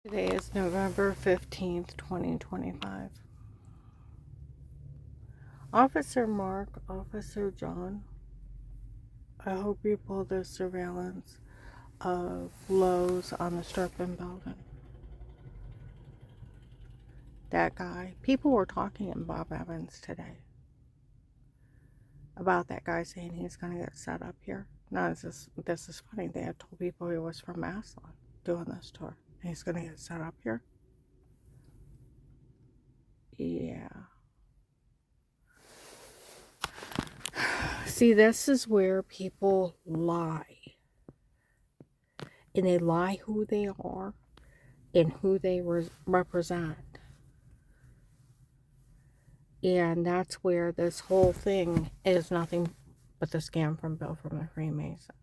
Today is November 15th, 2025. Officer Mark, Officer John, I hope you pull the surveillance of Lowe's on the Strickland building. That guy. People were talking in Bob Evans today about that guy saying he's going to get set up here. No, this is funny. They had told people he was from Maslin doing this tour. And he's going to get set up here. Yeah. See, this is where people lie. And they lie who they are and who they represent. And that's where this whole thing is nothing but the scam from Bill from the Freemasons.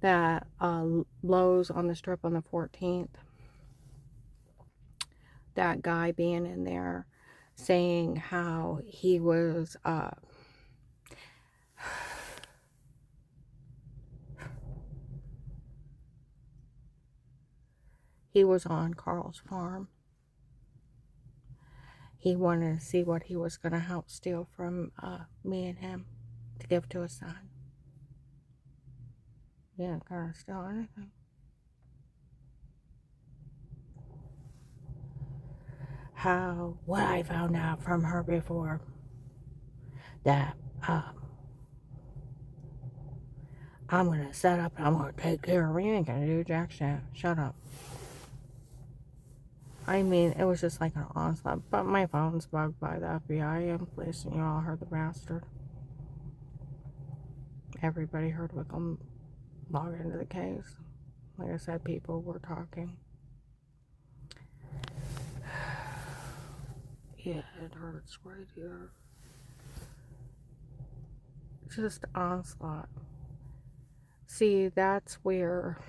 That Lowe's on the Strip on the 14th, that guy being in there saying how he was on Carl's farm. He wanted to see what he was going to help steal from me and him to give to his son. He didn't going to steal anything. What I found out from her before, that I'm going to set up and I'm going to take care of you. You ain't going to do jack shit. Shut up. I mean, it was just like an onslaught. But my phone's bugged by the FBI in place, and you all heard the bastard. Everybody heard Wickham log into the case. Like I said, people were talking. Yeah, it hurts right here. Just onslaught. See, that's where...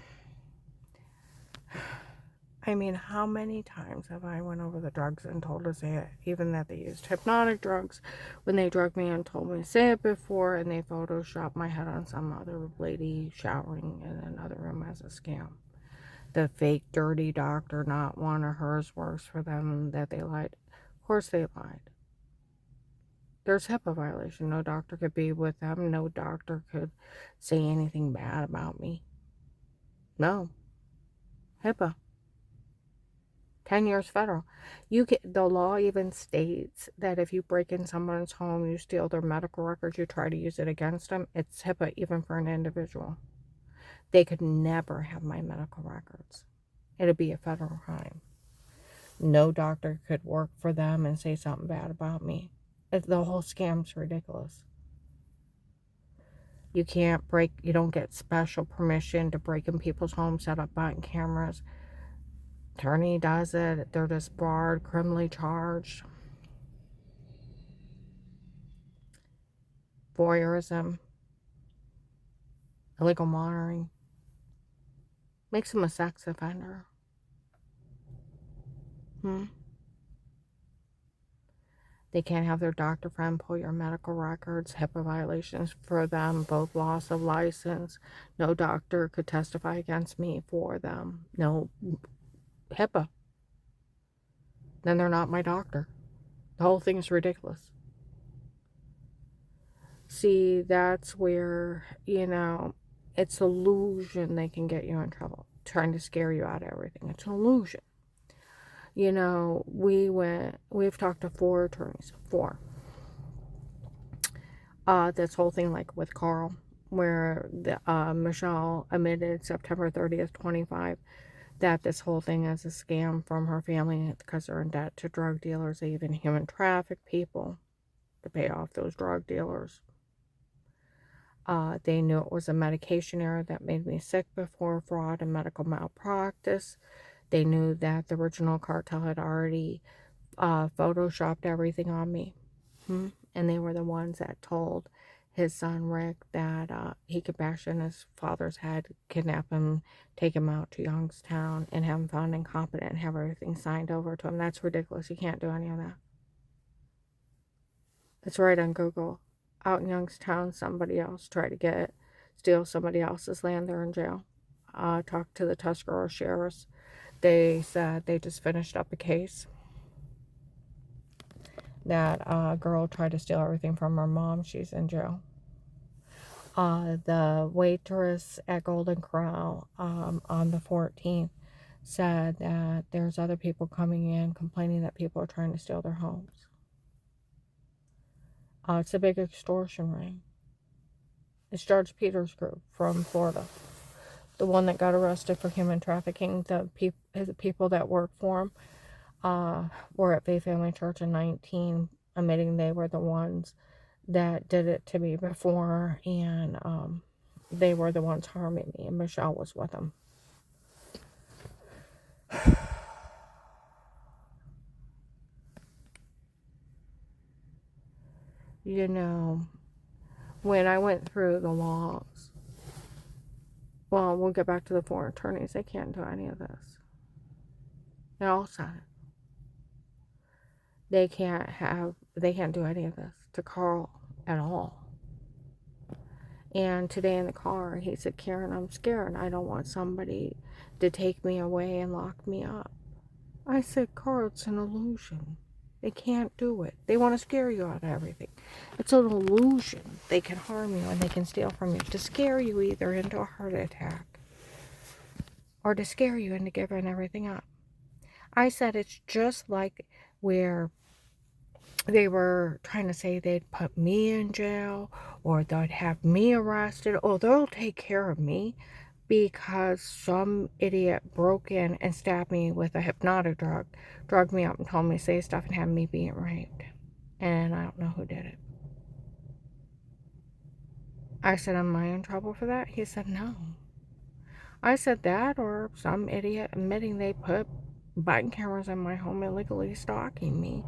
I mean, how many times have I went over the drugs and told to say it, even that they used hypnotic drugs when they drugged me and told me to say it before, and they photoshopped my head on some other lady showering in another room as a scam. The fake dirty doctor, not one of hers, works for them, that they lied. Of course they lied. There's HIPAA violation. No doctor could be with them. No doctor could say anything bad about me. No. HIPAA. 10 years federal. The law even states that if you break in someone's home, you steal their medical records, you try to use it against them, it's HIPAA even for an individual. They could never have my medical records. It'd be a federal crime. No doctor could work for them and say something bad about me. The whole scam's ridiculous. You don't get special permission to break in people's homes, set up button cameras. Attorney does it. They're just barred, criminally charged. Voyeurism. Illegal monitoring. Makes them a sex offender. They can't have their doctor friend pull your medical records. HIPAA violations for them. Both loss of license. No doctor could testify against me for them. No HIPAA. Then they're not my doctor. The whole thing is ridiculous. See, that's where, it's illusion they can get you in trouble. Trying to scare you out of everything. It's an illusion. We've talked to 4 attorneys. 4. This whole thing, like with Carl, where Michelle admitted September 30th, 25, that this whole thing is a scam from her family because they're in debt to drug dealers. They even human traffic people to pay off those drug dealers. They knew it was a medication error that made me sick before, fraud and medical malpractice. They knew that the original cartel had already photoshopped everything on me. And they were the ones that told his son Rick that he could bash in his father's head, kidnap him, take him out to Youngstown, and have him found incompetent and have everything signed over to him. That's ridiculous. You can't do any of that. It's right on Google. Out in Youngstown, somebody else tried to steal somebody else's land. They're in jail. Talk to the Tuscarora sheriffs. they said they just finished up a case that a girl tried to steal everything from her mom. She's in jail. The waitress at Golden Corral on the 14th said that there's other people coming in complaining that people are trying to steal their homes. It's a big extortion ring. It's George Peters' group from Florida. The one that got arrested for human trafficking. The people that work for him were at Faith Family Church in 19, admitting they were the ones that did it to me before, and they were the ones harming me, and Michelle was with them. You know, when I went through the laws, well, we'll get back to the 4 attorneys. They can't do any of this. They all said it. They can't do any of this to Carl at all. And today in the car, he said, Karen, I'm scared. I don't want somebody to take me away and lock me up. I said, Carl, it's an illusion. They can't do it. They want to scare you out of everything. It's an illusion. They can harm you and they can steal from you to scare you either into a heart attack or to scare you into giving everything up. I said it's just like where they were trying to say they'd put me in jail or they'd have me arrested. Oh, they'll take care of me because some idiot broke in and stabbed me with a hypnotic drug, drugged me up and told me to say stuff and had me being raped. And I don't know who did it. I said, am I in trouble for that? He said, no. I said that or some idiot admitting they put button cameras in my home illegally stalking me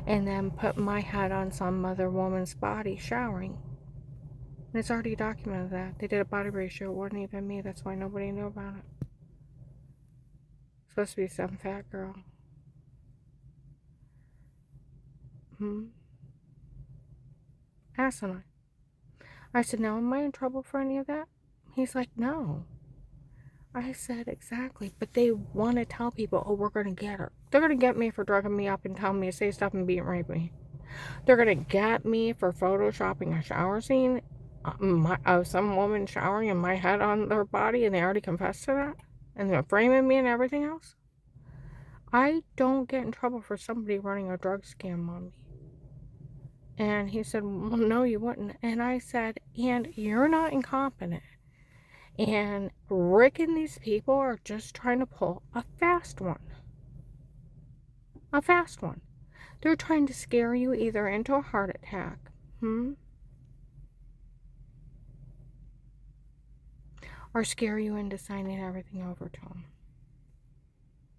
and then put my head on some other woman's body showering. And it's already documented that. They did a body ratio. It wasn't even me. That's why nobody knew about it. It's supposed to be some fat girl. Asinine. I said, now am I in trouble for any of that? He's like, no. I said, exactly. But they want to tell people, oh, we're going to get her. They're going to get me for drugging me up and telling me to say stuff and beating rape me. They're going to get me for photoshopping a shower scene of some woman showering and my head on their body, and they already confessed to that. And they're framing me and everything else. I don't get in trouble for somebody running a drug scam on me. And he said, well, no, you wouldn't. And I said, and you're not incompetent. And Rick and these people are just trying to pull a fast one. A fast one. They're trying to scare you either into a heart attack. Or scare you into signing everything over to them.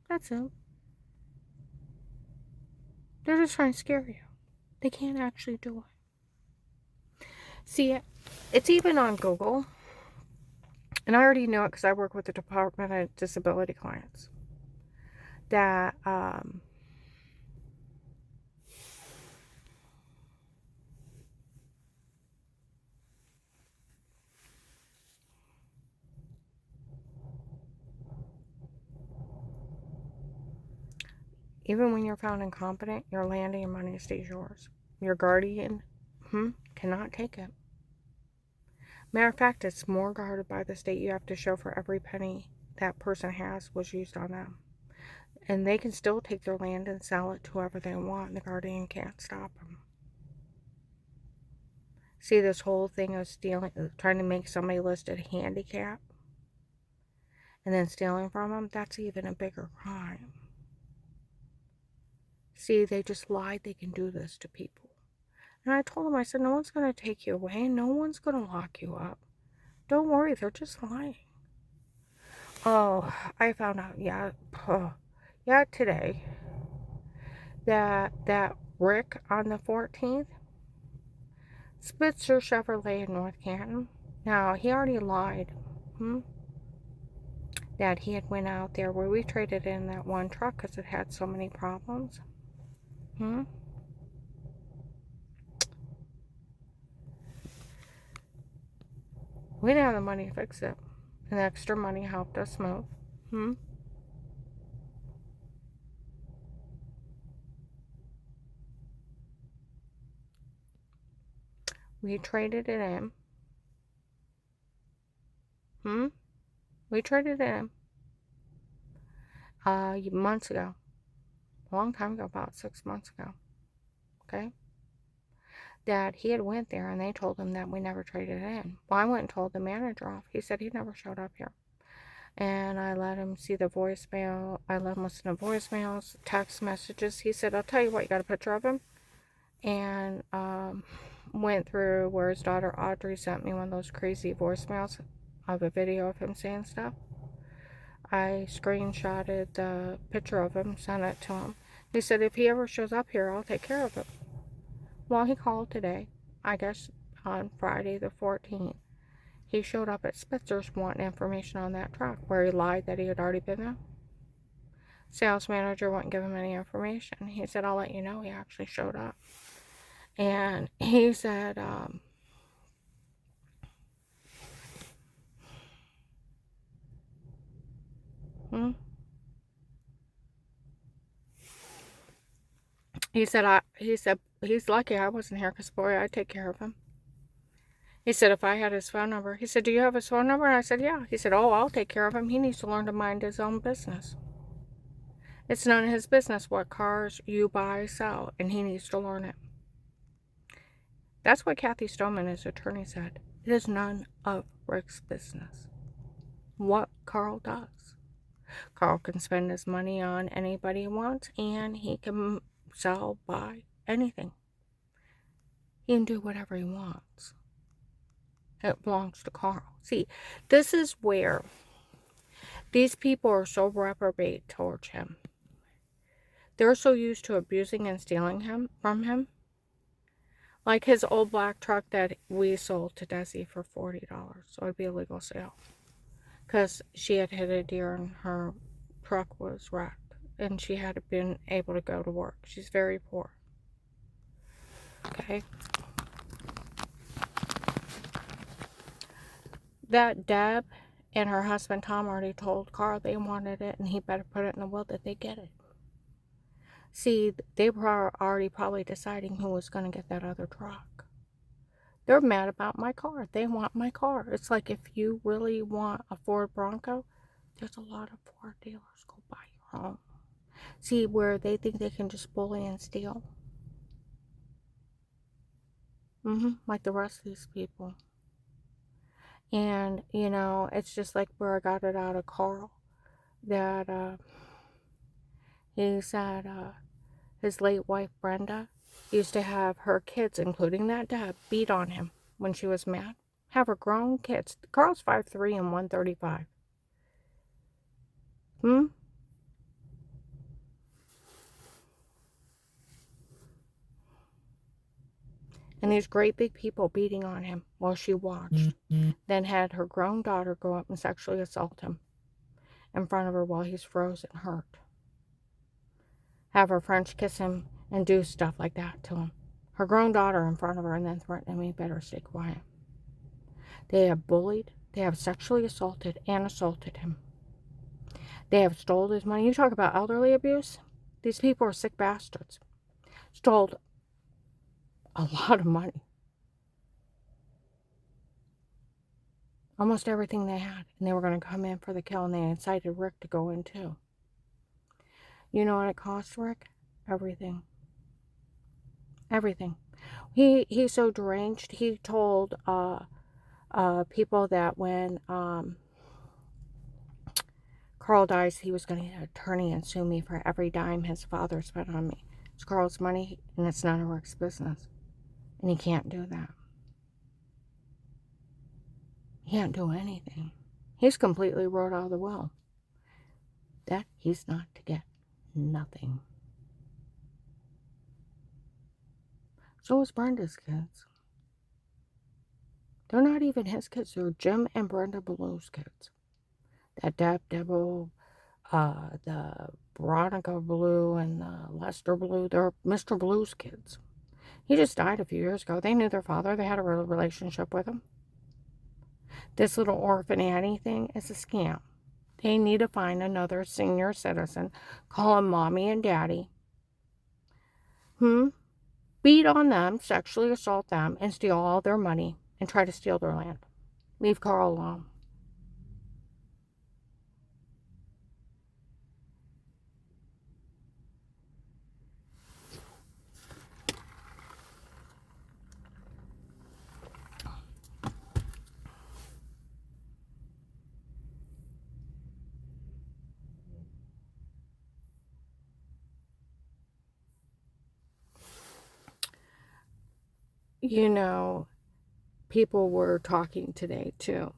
That's it. They're just trying to scare you. They can't actually do it. See, it's even on Google. And I already know it because I work with the Department of Disability clients. That, even when you're found incompetent, your land and your money stays yours. Your guardian cannot take it. Matter of fact, it's more guarded by the state. You have to show for every penny that person has was used on them. And they can still take their land and sell it to whoever they want, and the guardian can't stop them. See, this whole thing of stealing, trying to make somebody listed handicap, and then stealing from them, that's even a bigger crime. See, they just lied they can do this to people. And I told them, I said, no one's going to take you away, and no one's going to lock you up. Don't worry, they're just lying. Oh, I found out, today, that Rick on the 14th, Spitzer Chevrolet in North Canton. Now, he already lied, that he had went out there where we traded in that one truck because it had so many problems. We didn't have the money to fix it. And the extra money helped us move. We traded it in. We traded it in months ago. A long time ago, about 6 months ago. Okay? That he had went there and they told him that we never traded it in. Well, I went and told the manager off. He said he never showed up here. And I let him see the voicemail. I let him listen to voicemails, text messages. He said, I'll tell you what, you got a picture of him? And went through where his daughter Audrey sent me one of those crazy voicemails of a video of him saying stuff. I screenshotted the picture of him, sent it to him. He said, if he ever shows up here, I'll take care of him. Well, he called today, I guess on Friday the 14th. He showed up at Spitzer's wanting information on that truck, where he lied that he had already been there. Sales manager wouldn't give him any information. He said, I'll let you know he actually showed up. And he said, he said, he's lucky I wasn't here because, boy, I'd take care of him. He said, if I had his phone number. He said, do you have his phone number? And I said, yeah. He said, oh, I'll take care of him. He needs to learn to mind his own business. It's none of his business what cars you buy, sell, and he needs to learn it. That's what Kathy Stoneman, his attorney, said. It is none of Rick's business what Carl does. Carl can spend his money on anybody he wants, and he can sell, buy, anything. He can do whatever he wants. It belongs to Carl. See, this is where these people are so reprobate towards him. They're so used to abusing and stealing from him. Like his old black truck that we sold to Desi for $40. So it'd be a legal sale. Because she had hit a deer and her truck was wrecked. And she had been able to go to work. She's very poor. Okay. That Deb and her husband Tom already told Carl they wanted it and he better put it in the will that they get it. See, they were already probably deciding who was going to get that other truck. They're mad about my car. They want my car. It's like if you really want a Ford Bronco, there's a lot of Ford dealers. Go buy your own. See, where they think they can just bully and steal. Like the rest of these people. And, you know, it's just like where I got it out of Carl. That, he said, his late wife, Brenda, used to have her kids, including that Deb, beat on him when she was mad. Have her grown kids. Carl's 5'3" and 135. And these great big people beating on him while she watched. Then had her grown daughter go up and sexually assault him in front of her while he's frozen, hurt. Have her French kiss him and do stuff like that to him. Her grown daughter in front of her and then threaten him, he better stay quiet. They have bullied, they have sexually assaulted and assaulted him. They have stole his money. You talk about elderly abuse? These people are sick bastards. Stole a lot of money. Almost everything they had. And they were going to come in for the kill and they incited Rick to go in too. You know what it cost Rick? Everything. Everything. He's so deranged. He told people that when Carl dies, he was going to get an attorney and sue me for every dime his father spent on me. It's Carl's money, and it's none of Rick's business. And he can't do that. He can't do anything. He's completely wrote out of the will that he's not to get nothing. So is Brenda's kids. They're not even his kids. They're Jim and Brenda Blue's kids. That Deborah, the Veronica Blue and the Lester Blue, they're Mr. Blue's kids. He just died a few years ago. They knew their father. They had a real relationship with him. This little orphan Annie thing is a scam. They need to find another senior citizen, call him mommy and daddy. beat on them, sexually assault them, and steal all their money and try to steal their land. Leave Carl alone. You know, people were talking today too.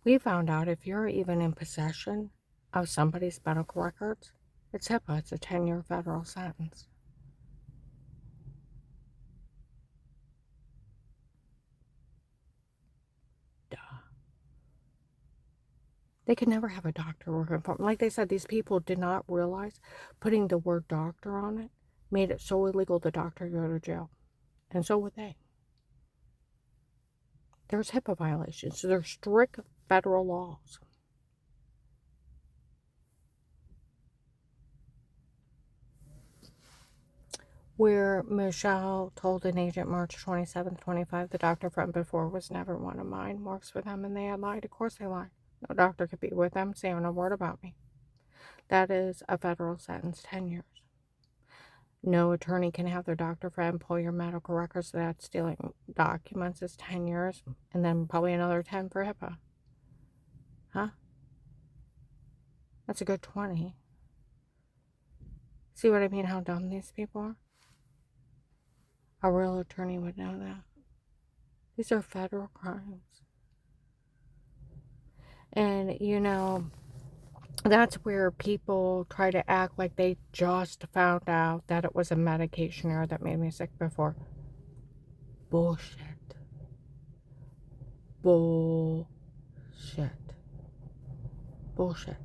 We found out if you're even in possession of somebody's medical records, it's HIPAA. It's a 10-year federal sentence. Duh. They could never have a doctor working for them. Like they said, these people did not realize putting the word doctor on it made it so illegal the doctor could go to jail. And so would they. There's HIPAA violations. So there's strict federal laws. Where Michelle told an agent March 27th, 25, the doctor from before was never one of mine, works for them, and they had lied. Of course they lied. No doctor could be with them saying a word about me. That is a federal sentence, 10 years. No attorney can have their doctor friend pull your medical records. So that's stealing documents is 10 years, and then probably another 10 for HIPAA. Huh? That's a good 20. See what I mean? How dumb these people are? A real attorney would know that. These are federal crimes. And, you know, that's where people try to act like they just found out that it was a medication error that made me sick before. Bullshit. Bullshit. Bullshit.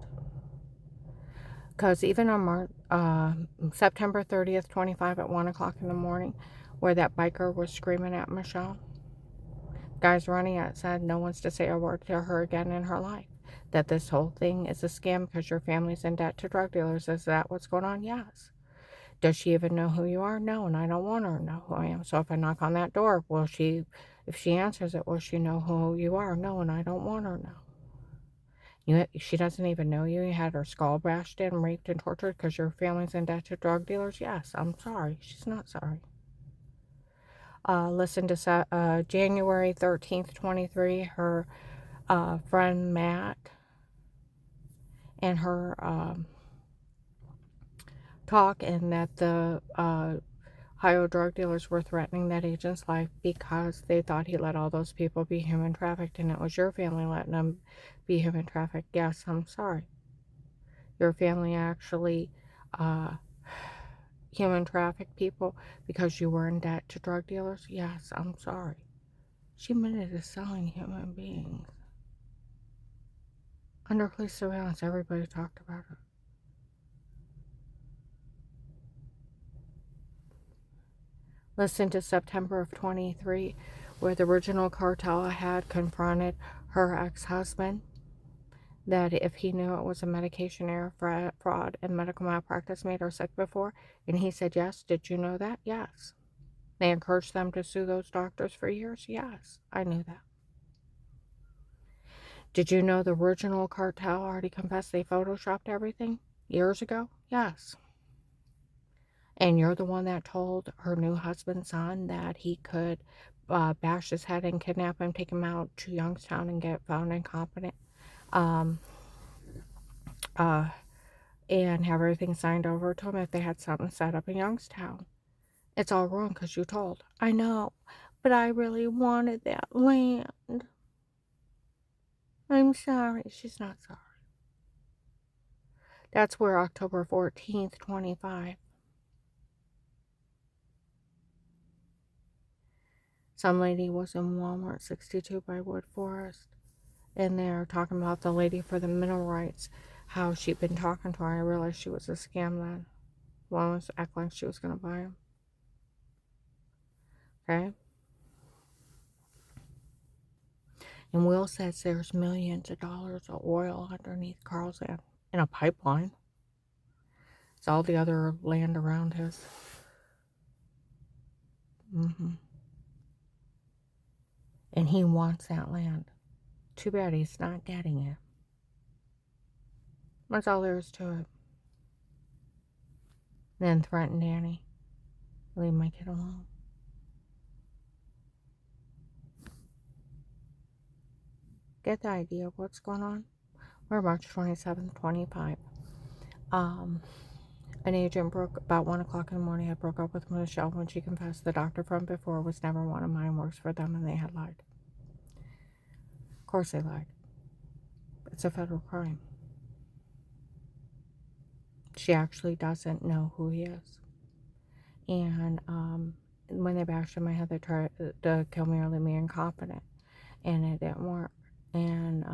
Because even on September 30th, 25 at 1 o'clock in the morning, where that biker was screaming at Michelle, guys running outside, no one's to say a word to her again in her life. That this whole thing is a scam because your family's in debt to drug dealers. Is that what's going on? Yes. Does she even know who you are? No, and I don't want her to know who I am. So if I knock on that door, if she answers it, will she know who you are? No, and I don't want her to know. She doesn't even know you. You had her skull bashed in, raped, and tortured because your family's in debt to drug dealers? Yes, I'm sorry. She's not sorry. Listen to January 13th, 23, her friend Matt and her talk, and that the Ohio drug dealers were threatening that agent's life because they thought he let all those people be human trafficked, and it was your family letting them be human trafficked. Yes, I'm sorry. Your family actually human trafficked people because you were in debt to drug dealers? Yes, I'm sorry. She admitted to selling human beings. Under police surveillance, everybody talked about it. Listen to September of 23, where the original cartel had confronted her ex-husband that if he knew it was a medication error, fraud, and medical malpractice made her sick before, and he said yes. Did you know that? Yes. They encouraged them to sue those doctors for years? Yes, I knew that. Did you know the original cartel already confessed they photoshopped everything years ago? Yes. And you're the one that told her new husband's son that he could bash his head and kidnap him, take him out to Youngstown and get found incompetent, and have everything signed over to him if they had something set up in Youngstown. It's all wrong because you told. I know, but I really wanted that land. I'm sorry. She's not sorry. That's where October 14th, 25. Some lady was in Walmart 62 by Wood Forest, and they're talking about the lady for the mineral rights, how she'd been talking to her. I realized she was a scam then. One was acting like she was going to buy them. Okay? And Will says there's millions of dollars of oil underneath Carl's land in a pipeline. It's all the other land around his And he wants that land. Too bad he's not getting it. That's all there is to it. Then threaten Danny. Leave my kid alone. Get the idea of what's going on? We're March 27th, 25. An agent broke about 1 o'clock in the morning. I broke up with Michelle when she confessed the doctor from before was never one of mine, works for them, and they had lied. Of course they lied. It's a federal crime. She actually doesn't know who he is. And when they bashed in my head, they tried to kill me or leave me incompetent. And it didn't work. And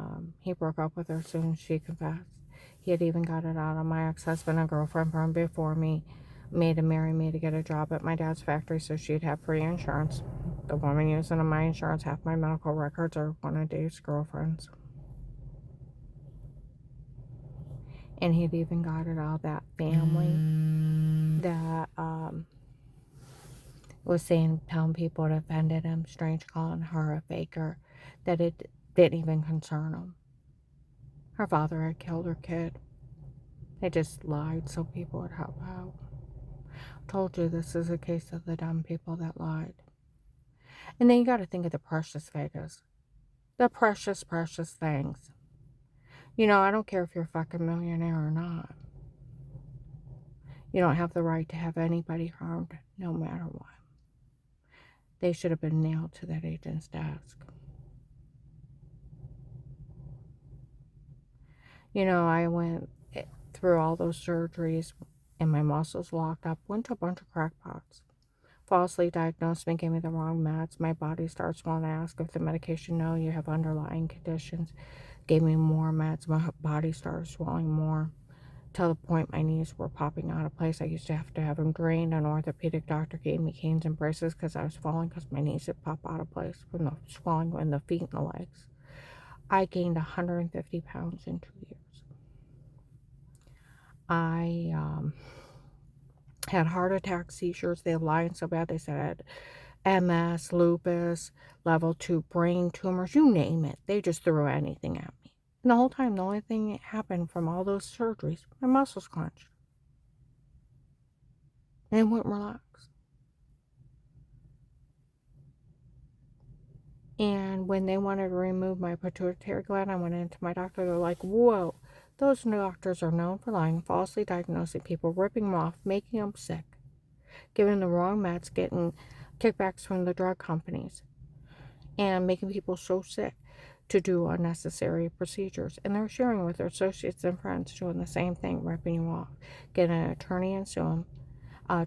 he broke up with her as soon as she confessed. He had even got it out on my ex-husband and girlfriend from before me, made him marry me to get a job at my dad's factory so she'd have free insurance. The woman using my insurance, half my medical records are one of Dave's girlfriends. And he'd even got it out of that family that was saying, telling people it offended him, strange calling her a faker, that it didn't even concern him. Her father had killed her kid. They just lied so people would help out. Told you this is a case of the dumb people that lied. And then you got to think of the precious Vegas. The precious, precious things. You know, I don't care if you're a fucking millionaire or not. You don't have the right to have anybody harmed, no matter what. They should have been nailed to that agent's desk. You know, I went through all those surgeries and my muscles locked up. Went to a bunch of crackpots. Falsely diagnosed me, gave me the wrong meds. My body starts swelling. I asked if the medication, no, you have underlying conditions. Gave me more meds. My body started swelling more. Till the point my knees were popping out of place. I used to have them drained. An orthopedic doctor gave me canes and braces because I was falling because my knees would pop out of place from the swelling in the feet and the legs. I gained 150 pounds in 2 years. I had heart attacks, seizures. They lied so bad. They said I had MS, lupus, level 2 brain tumors, you name it. They just threw anything at me. And the whole time, the only thing that happened from all those surgeries, my muscles clenched. And they wouldn't relax. And when they wanted to remove my pituitary gland, I went into my doctor. They're like, whoa, those doctors are known for lying, falsely diagnosing people, ripping them off, making them sick, giving them the wrong meds, getting kickbacks from the drug companies, and making people so sick to do unnecessary procedures. And they're sharing with their associates and friends doing the same thing, ripping you off. Get an attorney and sue them.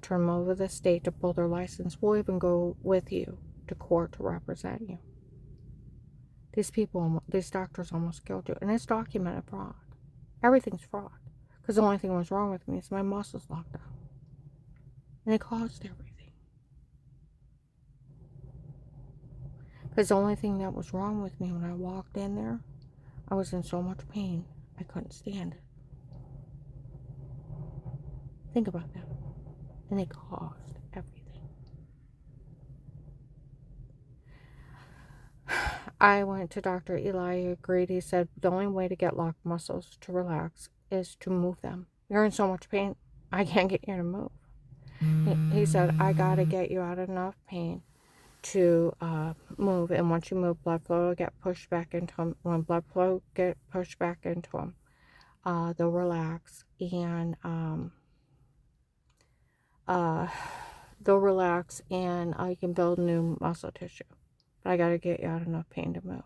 Turn them over to the state to pull their license. We'll even go with you to court to represent you. These doctors almost killed you. And it's documented fraud. Everything's fraud. Because the only thing that was wrong with me is my muscles locked up. And it caused everything. Because the only thing that was wrong with me when I walked in there, I was in so much pain, I couldn't stand it. Think about that. And it caused everything. I went to Dr. Eli. He agreed. He said the only way to get locked muscles to relax is to move them. You're in so much pain, I can't get you to move. He said, I got to get you out of enough pain to move. And once you move, blood flow will get pushed back into them. When blood flow get pushed back into them, they'll relax. And you can build new muscle tissue. But I got to get you out of enough pain to move.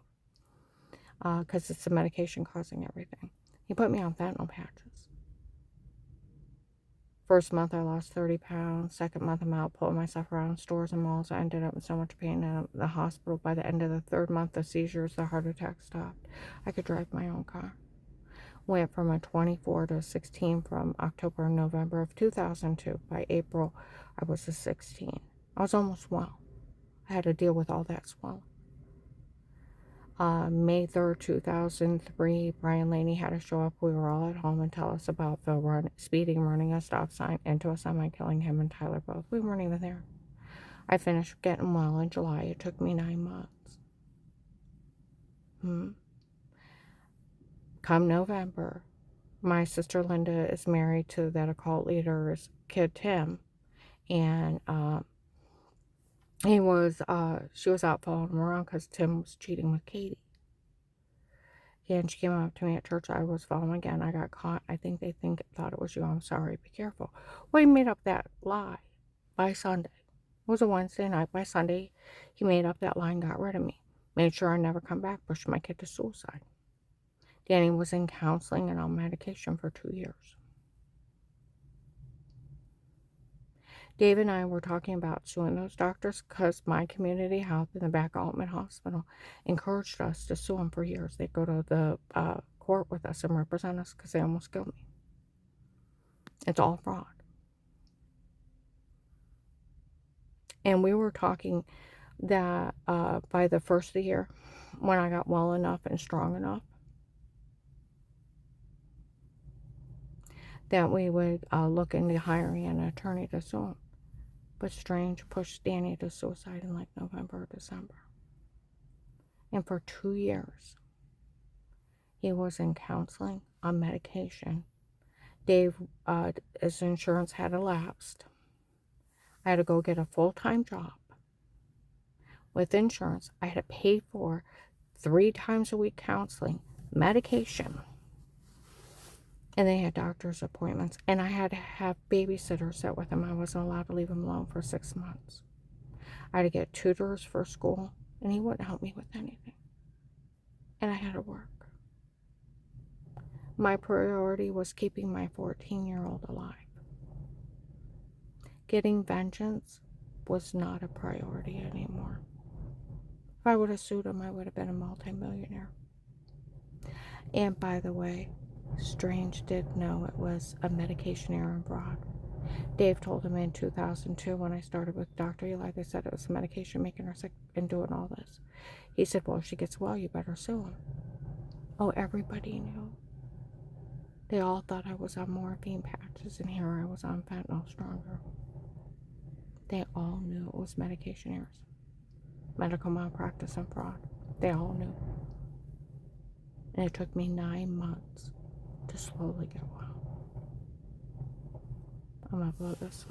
Because it's the medication causing everything. He put me on fentanyl patches. First month I lost 30 pounds. Second month I'm out pulling myself around stores and malls. I ended up in so much pain in the hospital. By the end of the third month, the seizures, the heart attack stopped. I could drive my own car. Went from a 24 to a 16 from October and November of 2002. By April, I was a 16. I was almost well. I had to deal with all that swelling. May 3rd, 2003, Brian Laney had to show up. We were all at home and tell us about the speeding, running a stop sign into a semi, killing him and Tyler both. We weren't even there. I finished getting well in July. It took me 9 months. Come November, my sister Linda is married to that occult leader's kid, Tim. And she was out following him around because Tim was cheating with Katie. And she came up to me at church. I was following again. I got caught. I think they thought it was you. I'm sorry. Be careful. Well, he made up that lie by Sunday. It was a Wednesday night. By Sunday, he made up that lie and got rid of me. Made sure I never come back. Pushed my kid to suicide. Danny was in counseling and on medication for 2 years. Dave and I were talking about suing those doctors because my community health in the back of Altman Hospital encouraged us to sue them for years. They'd go to the court with us and represent us because they almost killed me. It's all fraud. And we were talking that by the first of the year, when I got well enough and strong enough, that we would look into hiring an attorney to sue him. But Strange pushed Danny to suicide in like November or December. And for 2 years, he was in counseling, on medication. Dave, his insurance had elapsed. I had to go get a full-time job with insurance. I had to pay for 3 times a week counseling, medication. And they had doctor's appointments. And I had to have babysitters sit with him. I wasn't allowed to leave him alone for 6 months. I had to get tutors for school. And he wouldn't help me with anything. And I had to work. My priority was keeping my 14-year-old alive. Getting vengeance was not a priority anymore. If I would have sued him, I would have been a multimillionaire. And by the way, Strange did know it was a medication error and fraud. Dave told him in 2002 when I started with Dr. Eli, they said it was medication making her sick and doing all this. He said, well, if she gets well, you better sue him. Oh, everybody knew. They all thought I was on morphine patches, and here I was on fentanyl stronger. They all knew it was medication errors, medical malpractice, and fraud. They all knew. And it took me 9 months to slowly get well. I'm gonna upload this.